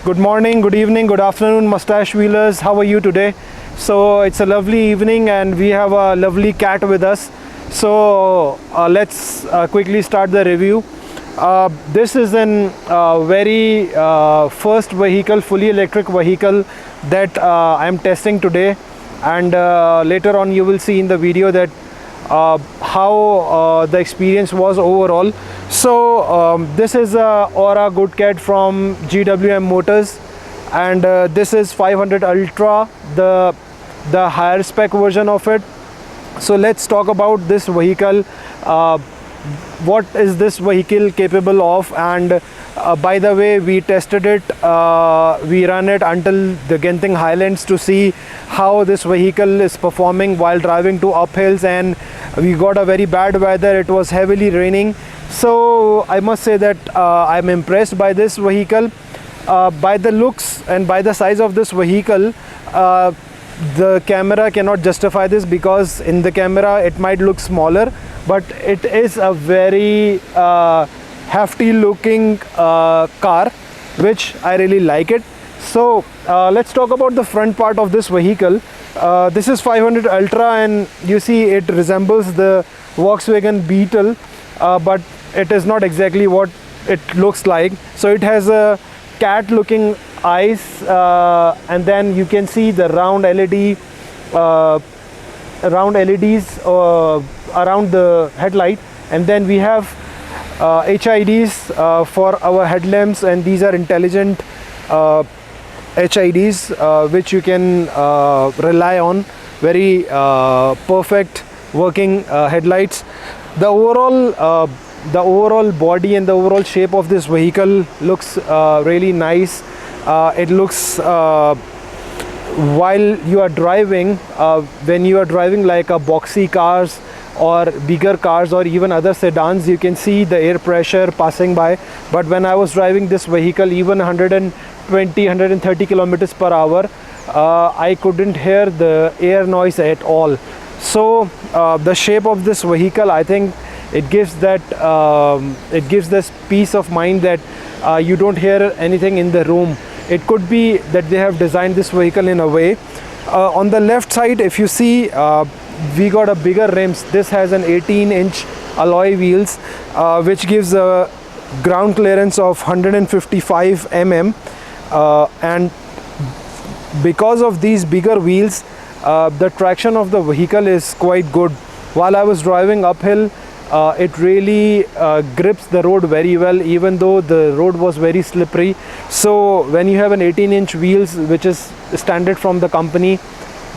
Good morning, good evening, good afternoon, mustache wheelers. How are you today? So it's a lovely evening and we have a lovely cat with us. So let's quickly start the review. This is an very first vehicle, fully electric vehicle that I'm testing today, and later on you will see in the video that how the experience was overall. So this is a ORA Good Cat from GWM Motors, and this is 500 Ultra, the higher spec version of it. So let's talk about this vehicle. What is this vehicle capable of? And by the way, we tested it, we ran it until the Genting Highlands to see how this vehicle is performing while driving to uphills, and we got a very bad weather. It was heavily raining. So I must say that I'm impressed by this vehicle. By the looks and by the size of this vehicle, the camera cannot justify this, because in the camera it might look smaller, but it is a very hefty looking car, which I really like it. So let's talk about the front part of this vehicle. This is 500 Ultra, and you see it resembles the Volkswagen Beetle, but it is not exactly what it looks like. So it has a cat looking eyes, and then you can see the round LEDs around the headlight, and then we have HIDs for our headlamps, and these are intelligent HIDs which you can rely on. Very perfect working headlights. The overall body and the overall shape of this vehicle looks really nice. It looks while you are driving, when you are driving like a boxy cars or bigger cars or even other sedans, you can see the air pressure passing by. But when I was driving this vehicle, even 120-130 kilometers per hour, I couldn't hear the air noise at all. So the shape of this vehicle, I think it gives that this peace of mind that you don't hear anything in the room. It could be that they have designed this vehicle in a way. On the left side, if you see, we got a bigger rims. This has an 18-inch alloy wheels, which gives a ground clearance of 155 mm, and because of these bigger wheels, the traction of the vehicle is quite good. While I was driving uphill, it really grips the road very well, even though the road was very slippery. So when you have an 18-inch wheels, which is standard from the company,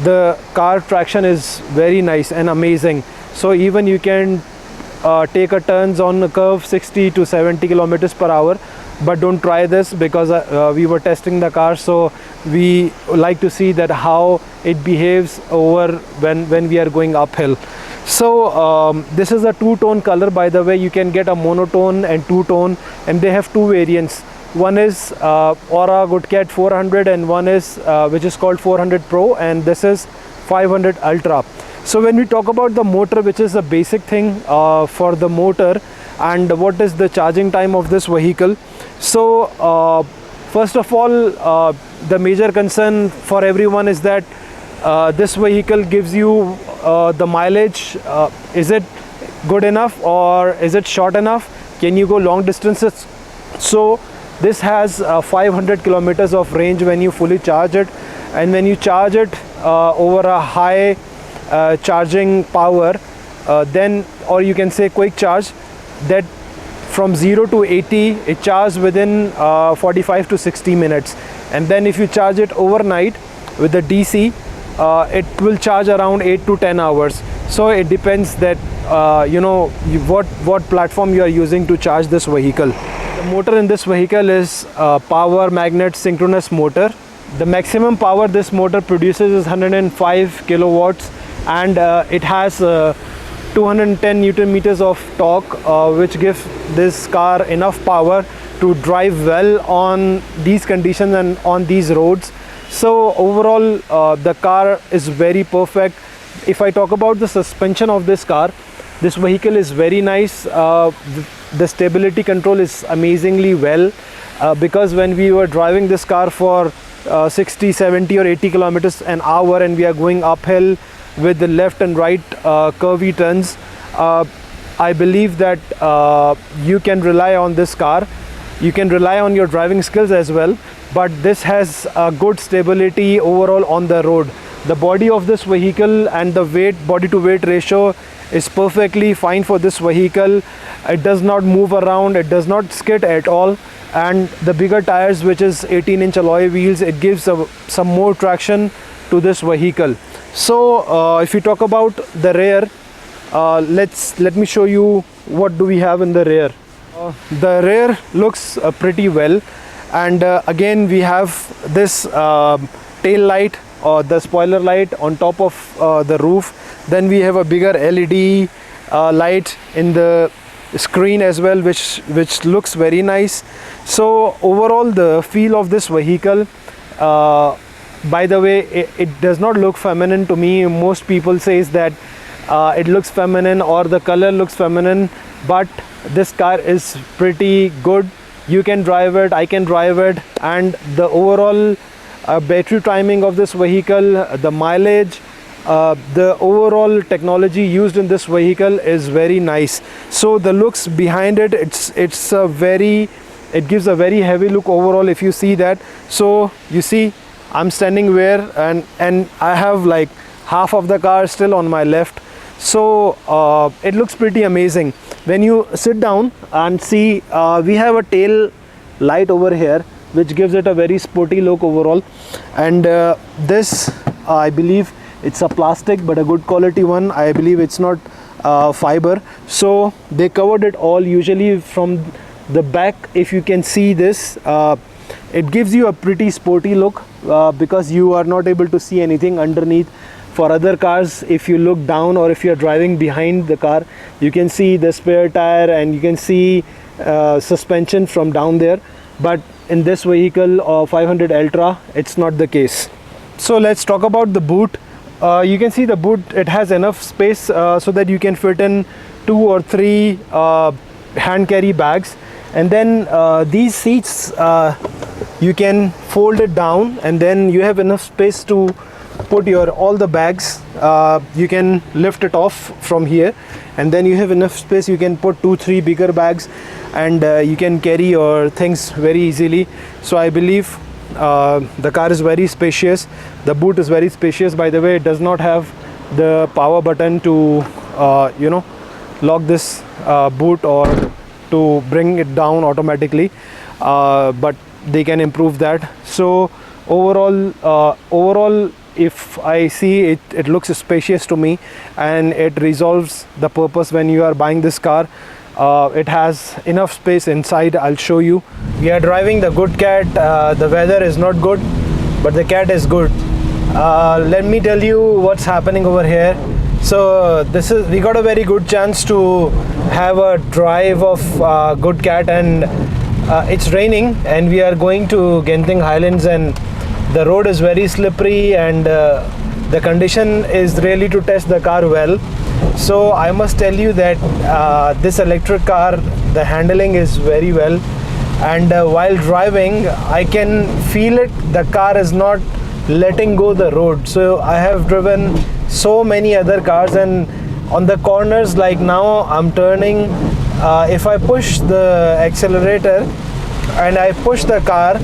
the car traction is very nice and amazing. So even you can take a turns on a curve 60 to 70 kilometers per hour. But don't try this, because we were testing the car, so we like to see that how it behaves over when we are going uphill. So this is a two-tone color, by the way. You can get a monotone and two-tone, and they have two variants. One is ORA Good Cat 400, and one is which is called 400 Pro, and this is 500 Ultra. So when we talk about the motor, which is a basic thing for the motor, and what is the charging time of this vehicle. So first of all, the major concern for everyone is that this vehicle gives you the mileage. Is it good enough, or is it short enough? Can you go long distances? So this has 500 kilometers of range when you fully charge it, and when you charge it over a high charging power, then, or you can say quick charge, that from 0 to 80 it charges within 45 to 60 minutes. And then if you charge it overnight with the DC, it will charge around 8 to 10 hours. So it depends that what platform you are using to charge this vehicle. The motor in this vehicle is power magnet synchronous motor. The maximum power this motor produces is 105 kilowatts, and it has 210 Newton meters of torque, which gives this car enough power to drive well on these conditions and on these roads. So overall, the car is very perfect. If I talk about the suspension of this car, this vehicle is very nice. The stability control is amazingly well. because when we were driving this car for 60, 70 or 80 kilometers an hour, and we are going uphill with the left and right curvy turns, I believe that you can rely on this car. You can rely on your driving skills as well, but this has a good stability overall on the road. The body of this vehicle and the body to weight ratio is perfectly fine for this vehicle. It does not move around, it does not skid at all, and the bigger tires, which is 18-inch alloy wheels, it gives some more traction to this vehicle. So if you talk about the rear, let me show you what do we have in the rear. The rear looks pretty well, and again we have this tail light or the spoiler light on top of the roof. Then we have a bigger LED light in the screen as well, which looks very nice. So overall, the feel of this vehicle, by the way, it does not look feminine to me. Most people says that it looks feminine or the color looks feminine, but this car is pretty good. You can drive it, I can drive it, and the overall battery timing of this vehicle, the mileage, the overall technology used in this vehicle is very nice. So the looks behind it, it gives a very heavy look overall, if you see that. So you see I'm standing where, and I have like half of the car still on my left. So it looks pretty amazing. When you sit down and see, we have a tail light over here, which gives it a very sporty look overall. And this, I believe it's a plastic, but a good quality one. I believe it's not fiber. So they covered it all. Usually from the back, if you can see this, it gives you a pretty sporty look because you are not able to see anything underneath. For other cars, if you look down or if you're driving behind the car, you can see the spare tire and you can see suspension from down there. But in this vehicle 500 Ultra, it's not the case. So let's talk about the boot. You can see the boot, it has enough space so that you can fit in 2 or 3 hand carry bags. And then these seats, you can fold it down, and then you have enough space to put all the bags. You can lift it off from here, and then you have enough space. You can put 2-3 bigger bags, and you can carry your things very easily. So I believe the car is very spacious. The boot is very spacious. By the way, it does not have the power button to lock this boot or to bring it down automatically, but they can improve that. So overall, if I see it, it looks spacious to me, and it resolves the purpose when you are buying this car. It has enough space inside. I'll show you. We are driving the Good Cat. The weather is not good, but the cat is good. Let me tell you what's happening over here. So we got a very good chance to have a drive of Good Cat, and it's raining, and we are going to Genting Highlands, and the road is very slippery, and the condition is really to test the car well. So I must tell you that this electric car, the handling is very well, and while driving I can feel it. The car is not letting go the road. So I have driven so many other cars, and on the corners, like now I'm turning, if I push the accelerator and I push the car,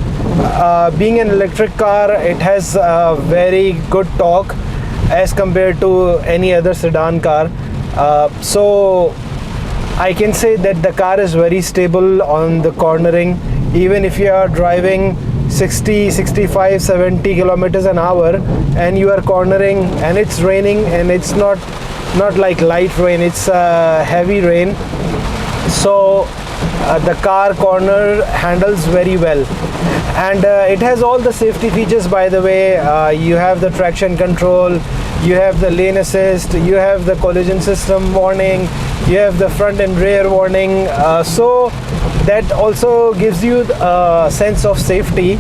being an electric car, it has a very good torque as compared to any other sedan car. So I can say that the car is very stable on the cornering. Even if you are driving 60, 65, 70 kilometers an hour and you are cornering and it's raining, and it's not like light rain, it's heavy rain. So the car corner handles very well, and it has all the safety features. By the way, you have the traction control, you have the lane assist, you have the collision system warning, you have the front and rear warning, so that also gives you a sense of safety.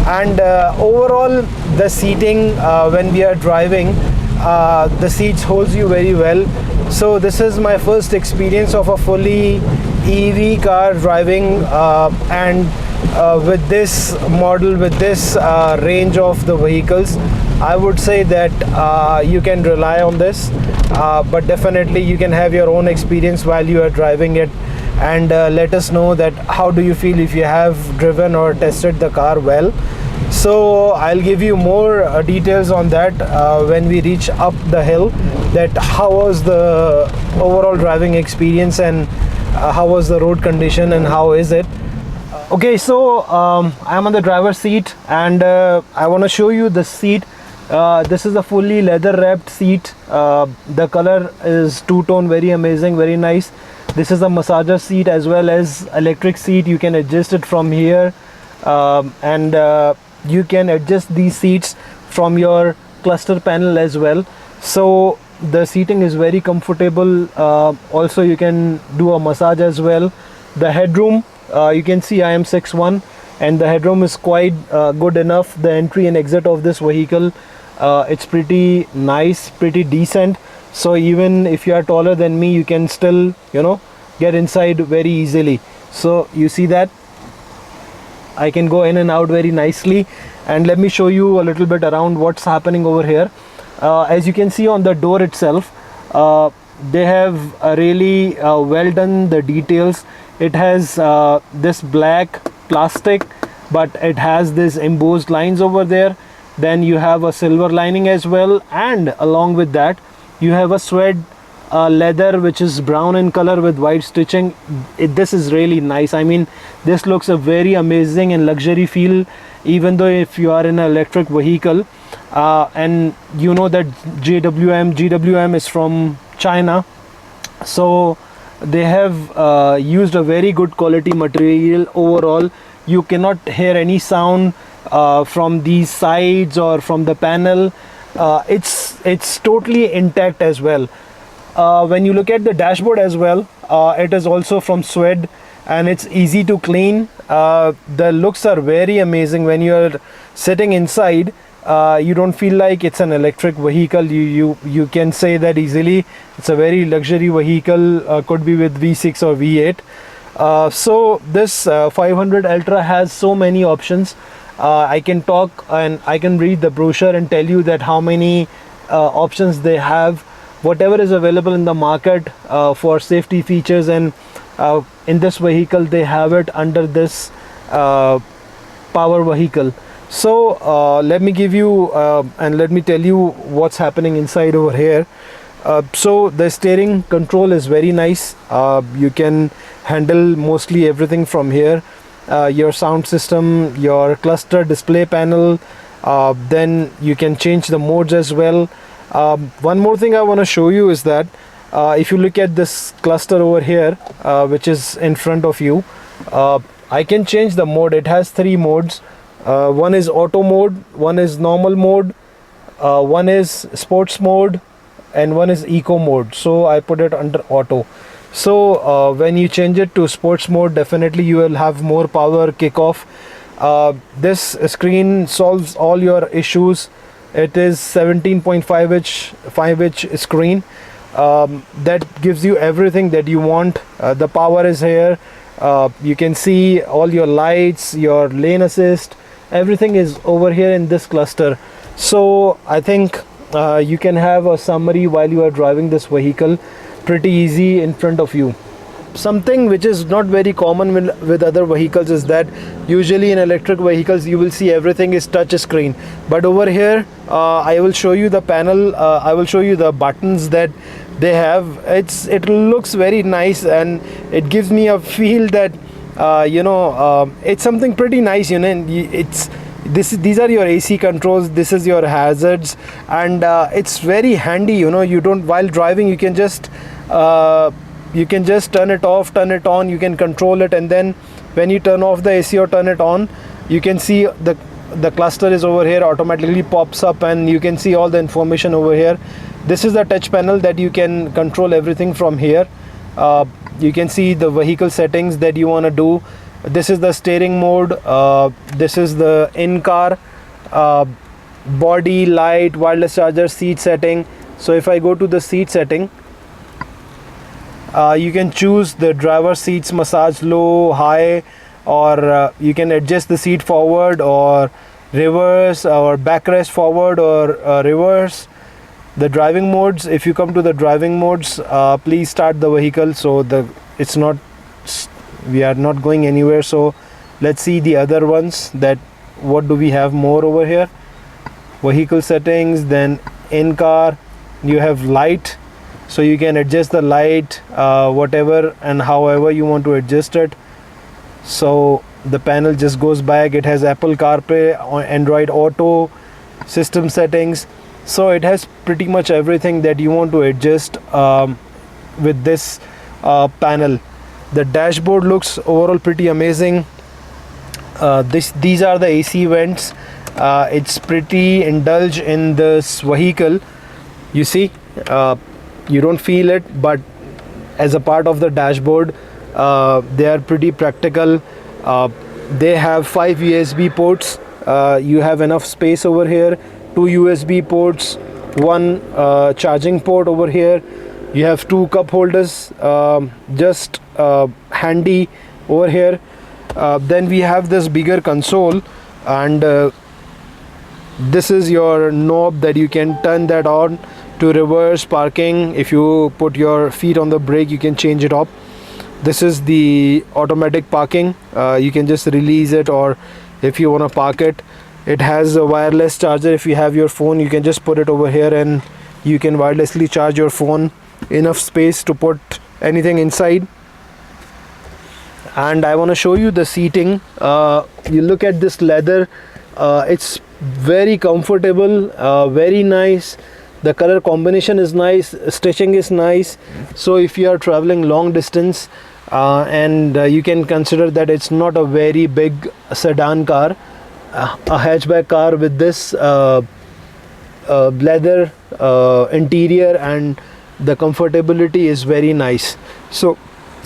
And overall, the seating when we are driving, the seats holds you very well. So this is my first experience of a fully EV car driving, and with this model, with this range of the vehicles, I would say that you can rely on this, but definitely you can have your own experience while you are driving it, and let us know that how do you feel if you have driven or tested the car well. So I'll give you more details on that when we reach up the hill, that how was the overall driving experience, and how was the road condition, and how is it. Okay, so I'm on the driver's seat, and I want to show you the seat. This is a fully leather wrapped seat. The color is two-tone, very amazing, very nice. This is a massager seat as well as electric seat. You can adjust it from here, and you can adjust these seats from your cluster panel as well. So the seating is very comfortable. Also you can do a massage as well. The headroom, you can see I am 6'1", and the headroom is quite good enough. The entry and exit of this vehicle, it's pretty nice, pretty decent. So even if you are taller than me, you can still, you know, get inside very easily. So you see that I can go in and out very nicely. And let me show you a little bit around what's happening over here. As you can see on the door itself, they have really well done the details. It has this black plastic, but it has this embossed lines over there. Then you have a silver lining as well, and along with that you have a suede leather which is brown in color with white stitching. This is really nice. I mean, this looks a very amazing and luxury feel, even though if you are in an electric vehicle. And you know that GWM is from China, so they have used a very good quality material overall. You cannot hear any sound from these sides or from the panel. It's totally intact as well. When you look at the dashboard as well, it is also from suede, and it's easy to clean. The looks are very amazing. When you're sitting inside, you don't feel like it's an electric vehicle. You can say that easily. It's a very luxury vehicle, could be with V6 or V8. So this 500 Ultra has so many options. I can talk and I can read the brochure and tell you that how many options they have. Whatever is available in the market for safety features, and in this vehicle they have it under this power vehicle. So let me give you and let me tell you what's happening inside over here. So the steering control is very nice. You can handle mostly everything from here. Your sound system, your cluster display panel, then you can change the modes as well. One more thing I want to show you is that if you look at this cluster over here, which is in front of you, I can change the mode. It has 3 modes. One is auto mode, one is normal mode, one is sports mode, and one is eco mode. So I put it under auto. So when you change it to sports mode, definitely you will have more power kickoff. This screen solves all your issues. It is 17.5 5-inch screen that gives you everything that you want. The power is here. You can see all your lights, your lane assist, everything is over here in this cluster. So I think you can have a summary while you are driving this vehicle pretty easy in front of you. Something which is not very common with other vehicles is that usually in electric vehicles you will see everything is touch screen, but over here I will show you the panel. I will show you the buttons that they have. It looks very nice, and it gives me a feel that it's something pretty nice, you know. These are your AC controls, this is your hazards, and it's very handy, you know. You don't, while driving, you can just turn it off, turn it on, you can control it, and then when you turn off the AC or turn it on, you can see the cluster is over here, automatically pops up, and you can see all the information over here. This is the touch panel that you can control everything from here. You can see the vehicle settings that you want to do. This is the steering mode. This is the in-car body, light, wireless charger, seat setting. So if I go to the seat setting, you can choose the driver seats, massage, low, high, or you can adjust the seat forward or reverse, or backrest forward or reverse. The driving modes, if you come to the driving modes, please start the vehicle. So we are not going anywhere. So let's see the other ones, that what do we have more over here. Vehicle settings, then in car you have light, so you can adjust the light whatever and however you want to adjust it. So the panel just goes back. It has Apple CarPlay, Android Auto, system settings, so it has pretty much everything that you want to adjust with this panel. The dashboard looks overall pretty amazing. These are the AC vents. It's pretty indulged in this vehicle. You see, you don't feel it, but as a part of the dashboard, they are pretty practical. They have 5 USB ports. You have enough space over here. 2 USB ports, 1 charging port over here. You have 2 cup holders, just handy over here. Then we have this bigger console, and this is your knob that you can turn that on to reverse parking. If you put your feet on the brake, you can change it up. This is the automatic parking. You can just release it, or if you want to park it. It has a wireless charger. If you have your phone, you can just put it over here and you can wirelessly charge your phone. Enough space to put anything inside. And I want to show you the seating. You look at this leather, it's very comfortable, very nice. The color combination is nice, stitching is nice. So if you are traveling long distance, and you can consider that it's not a very big sedan car, a hatchback car with this leather interior, and the comfortability is very nice. So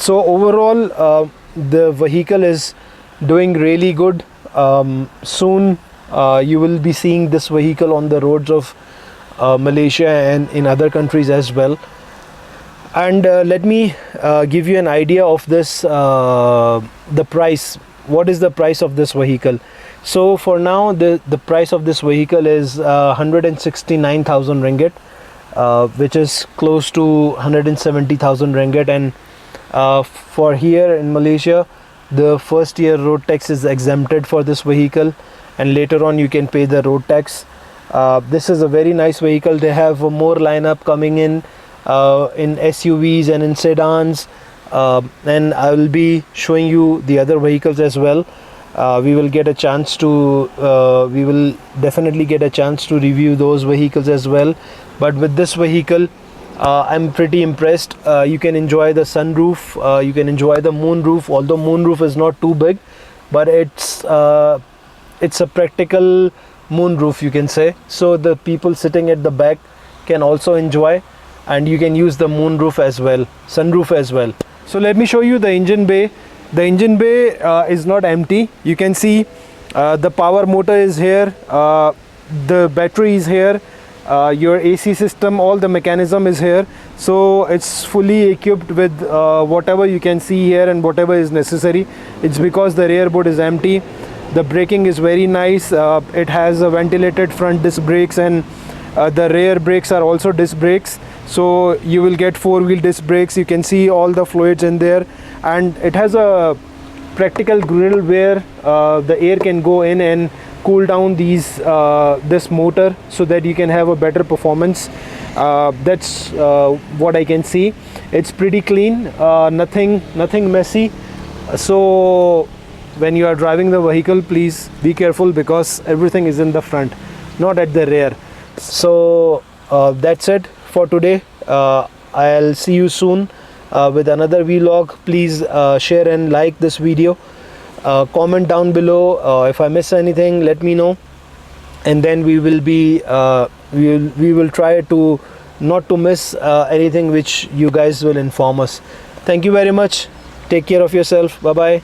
overall, the vehicle is doing really good. Soon you will be seeing this vehicle on the roads of Malaysia and in other countries as well. And let me give you an idea of this, the price. What is the price of this vehicle? So for now, the price of this vehicle is 169,000 ringgit, which is close to 170,000 ringgit. And for here in Malaysia, the first year road tax is exempted for this vehicle, and later on you can pay the road tax. This is a very nice vehicle. They have more lineup coming in SUVs and in sedans, and I will be showing you the other vehicles as well. We will definitely get a chance to review those vehicles as well. But with this vehicle, I'm pretty impressed. You can enjoy the sunroof, you can enjoy the moonroof. Although moonroof is not too big, but it's a practical moonroof, you can say. So the people sitting at the back can also enjoy, and you can use the moonroof as well, sunroof as well. So let me show you the engine bay. The engine bay is not empty. You can see the power motor is here, the battery is here, your AC system, all the mechanism is here. So it's fully equipped with whatever you can see here and whatever is necessary. It's because the rear boot is empty. The braking is very nice. It has a ventilated front disc brakes, and the rear brakes are also disc brakes. So you will get 4-wheel disc brakes. You can see all the fluids in there, and it has a practical grill where the air can go in and cool down this motor, so that you can have a better performance. That's what I can see. It's pretty clean, nothing messy. So when you are driving the vehicle, please be careful, because everything is in the front, not at the rear. So that's it for today. I'll see you soon with another vlog. Please share and like this video. Comment down below if I miss anything, let me know, and then we will try to not to miss anything which you guys will inform us. Thank you very much. Take care of yourself. Bye bye.